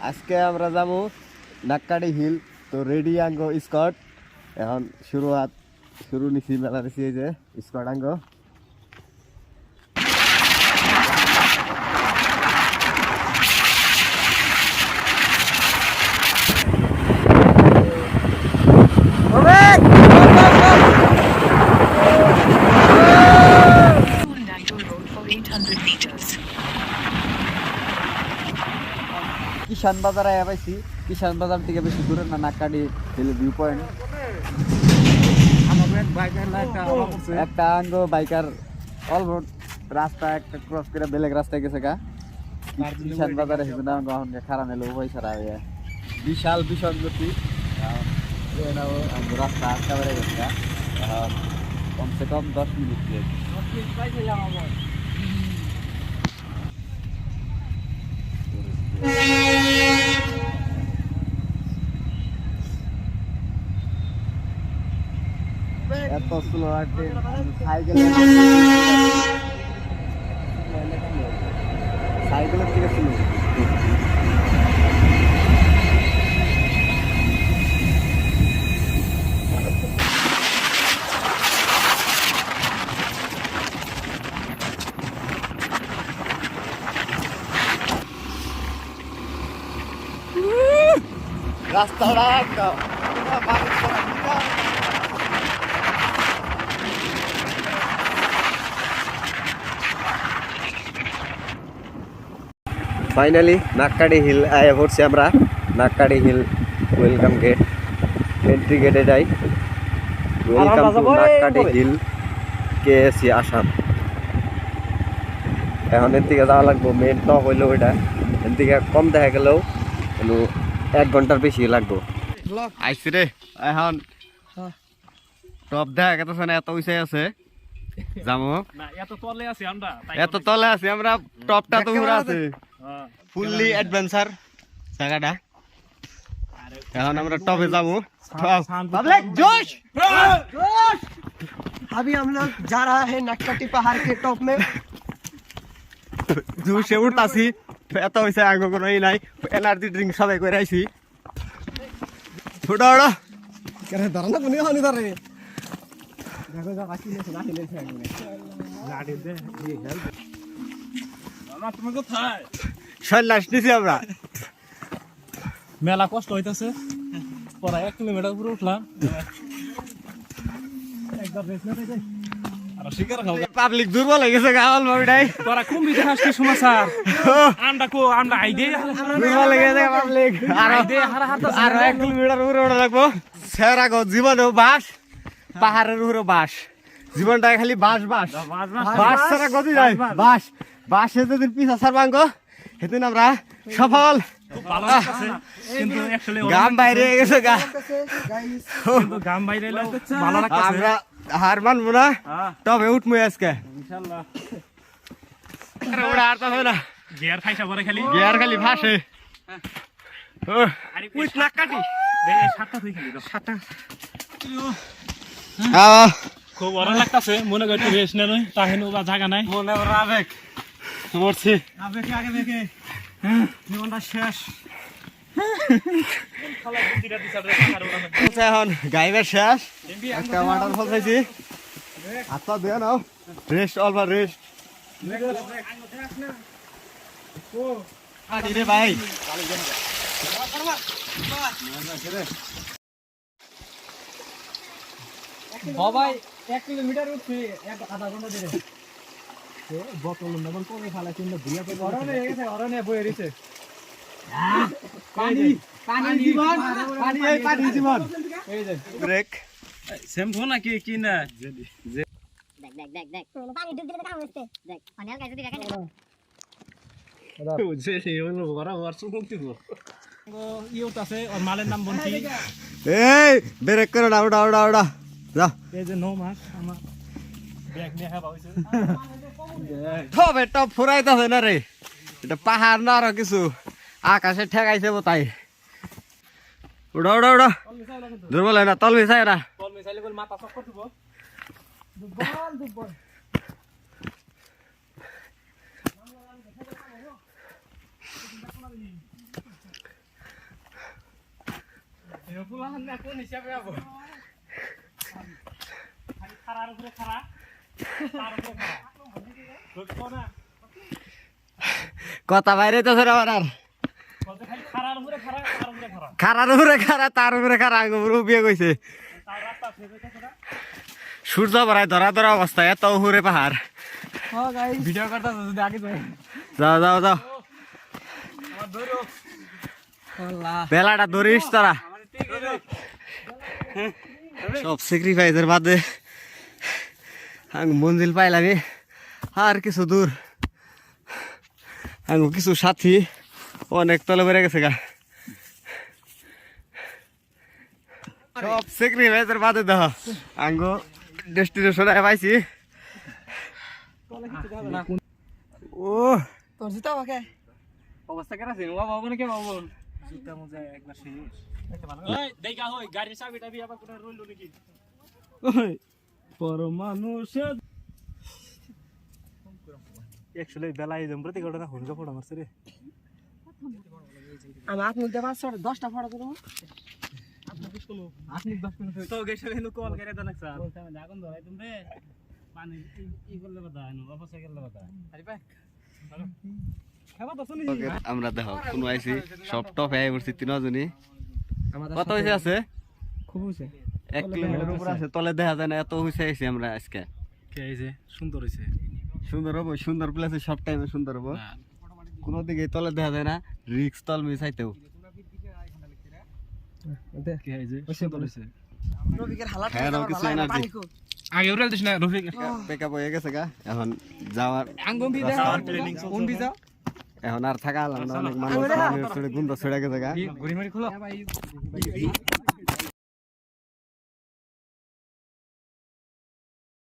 আজকে আমরা যাবো নাক্কাডি হিল। তো রেডি আঙ্গো স্কট এখন শুরু নিছি মেলা নিছি এই যে স্কট আঙ্গো। কিষান বাজার আয়া পাইছি। কিষান বাজার থেকে বেশি দূরে না, নাক্কাডি হিল ভিউ পয়েন্ট। একটা আঙ্গো বাইকার অলমোস্ট রাস্তা একটা ক্রস করে বেলেগ রাস্তায় গেছে গা। কিষান বাজারে হেঁটে না আঙ্গো খারাপ এলো উভয় ছাড়া হয়ে বিশাল বিশাল গতি রাস্তা আটকা বেড়ে গেছে গা। কমসে কম 10 মিনিট এত স্লো হাঁটে সাইকেলের থেকে স্লো। রাস্তাটা একদম ফাইনালি নাক্কাডি হিল আয়া পড়ছি আমরা। Nakkadi hill welcome gate, entry গেটে যাই। Welcome to Nakkadi hill, KAC Assam. এখন এর থেকে যাওয়া লাগবো, মেন টপ হইলো ওইটা, এর থেকে কম দেখা গেলেও 1 ঘন্টার বেশি লাগবো। আইসি রে এখন টপ দেখা গেছে না, এত উঁচাই আছে যাবো। এত তলে আছি আমরা, টপটা তো পুরো আছে ফুললি অ্যাডভেঞ্চার জায়গাটা। এখন আমরা টপে যাবো। जोश अभी हम लोग जा रहा है नक्काटी पहाड़ के टॉप में। জুসে উঠতাছি, এত হইছে আগে কোনো নাই, এনার্জি ড্রিঙ্ক সবাই করে আইছি। ছোটা ওটা কেন ধরনা কোনি হনি ধরে দেখো যা বাকি নেছে না খেলে গাড়ি দে এই হেল্প না। তুমি কোথায়? সল্লাস নিছি আমরা। মেলা কষ্ট হইতাছে, পরে 1 কিলোমিটার পুরো উঠলাম। একবার রেস না দেই আর শিকার খাও। পাবলিক দুর্বল হয়ে গেছে গাওয়াল ভাবিটাই। তোরা কোন বিজে হাসকি সমাচার আমরা আইদে দুর্বল হয়ে গেছে পাবলিক। আর 1 কিলোমিটার উপরে ওঠা লাগবো। সেরা গো জীবনেও বাস, পাহাড়ের উপরে বাস, জীবনটা খালি বাস বাস বাস ছাড়া গতি যায়। বাস বাসে যদি পিছা ছাড়বাঙ্গ সেদিন আমরা সফল। ভালো লাগছে, কিন্তু অ্যাকচুয়ালি গাম বাইরে গেছে গা, কিন্তু গাম বাইরে এলো ভালো লাগছে। আমরা হার মানবো না, তবে উঠবো আজকে ইনশাআল্লাহ। ওরা আর তো হয় না, গিয়ার ফাইসা পরে খালি গিয়ার খালি ফাঁসে। আরে কুইট নাক্কাটি দে 7টা তুই খালি 7টা। খুব ভালো লাগতাছে, মনে করি রেস্ট নেই তাহেনু বা জায়গা নাই, মনে ওর আবেগ মরছি। আবেগে আগে দেখে জীবনটা শেষ। এখন গাইবের শেষ, একটা ওয়াটারফল খাইছি। আচ্ছা দিয়ে নাও, রেস্ট অল বা রেস্ট রে ভাই। সবাই 1 কিলোমিটার উঠছে আধা ঘন্টা ধরে। বোতল নবল করে ফালাইছে না, ধুইয়া করে অরনে হয়ে গেছে, অরনে বয়ে রইছে। পানি পানি জীবন, পানি এই পানি জীবন। এই যে ব্রেক শ্যাম্পু নাকি কি না দেখ পানি ডুব দিলে তো কাম হচ্ছে। দেখ পানি হালকা যদি রাখেন যে সেই হলো বড় বড় সুকুম দিব। ইউট আছে আর মালের নাম বন্টি। এই ব্রেক করো না, ওটা ওটা ওটা যা। এই যে নো মাস আমার ব্যাগ নিয়ে হাবা হইছে। তবে টপ ফুরাইতেছে না রে, এটা পাহাড় না আরো কিছু আকাশে ঠেকাইছে তাই। উড়া উড়া উড়া, দুর্বল হয় না, তল মিশাই না। কল মিসাইলে বল মাথা চক্কর দিব। দুর্বল দুর্বল। কোন হিসাবে যাবো খারার উপরে খারা তার উপরে খারা বুঝছো না কথা বাইরে তো ধরে আমার আর বলতে খালি খারার উপরে খারা তার উপরে খারা খারার উপরে খারা তার উপরে খারা উপরে বিয়ে কইছে তার রাস্তা ছেড়ে তো সূর্য ভরায় ধরা ধরা অবস্থা এত উপরে পাহাড় হ্যাঁ গাইস ভিডিও করতেছ যদি আগে যাই যাও যাও যাও আমার ধরো আল্লাহ বেলাটা ধরিস তোরা সব স্যাক্রিফাইসের বাদে আমি মঞ্জিল পাইলামি আর কিছু দূর আমি কিছু সাথী অনেক তলে বেড়ে গেছে গা সব স্যাক্রিফাইসের বাদে দেখো আঙ্গো ডেস্টিনেশনে পাইছি ও তোর জুতা বাকে অবস্থা কেন আছে বাবা বাবা নাকি বাবা জুতা মোজা একবার শেষ এই দেখা হই গাড়ির চাবিটা বি আবার কোথায় রইলো নাকি ওই পরমানুষের একচুয়ালি বেলায় জম প্রতি ঘটনা হুনজা ফড়া মারছে রে আমার হাত মুখে 10টা ফটো করব আপনি 10 মিনিট তো গেছে কিন্তু কল করে দেন স্যার বলতে আমি আগুন ধরাই তুমি পানি ই করলে কথা না অবস্থা করলে কথা আরে ভাই খাবার তো শুনি আমরা দেখো কোনো আইছি সব টপ আই পড়ছি তিনজনই কত হইছে আছে খুব হইছে 1 কিলোমিটার উপর আছে তলে দেখা যায় না এত হইছে আইছি আমরা আজকে কে আইছে সুন্দর হইছে সুন্দর হবে সুন্দর প্লেসে সব টাইমে সুন্দর হবে কোনো দিকে তলে দেখা যায় না রিক্স তল মিশাইতেও কে আইছে সুন্দর হইছে রফিকের হালাত হ্যাঁ, আমার কিছু ভালো লাগে না, energy। পানি খুব আগে উড়াল দিস না রফিক পেকআপ হয়ে গেছে গা এখন যাওয়ার আঙ্গম বি দে কোন বি যাও এখন আর থাকা হলাম না অনেক মানুষ ছড়ে গুন্ডা ছড়ে গেছে গা ঘুরি মারি খোলো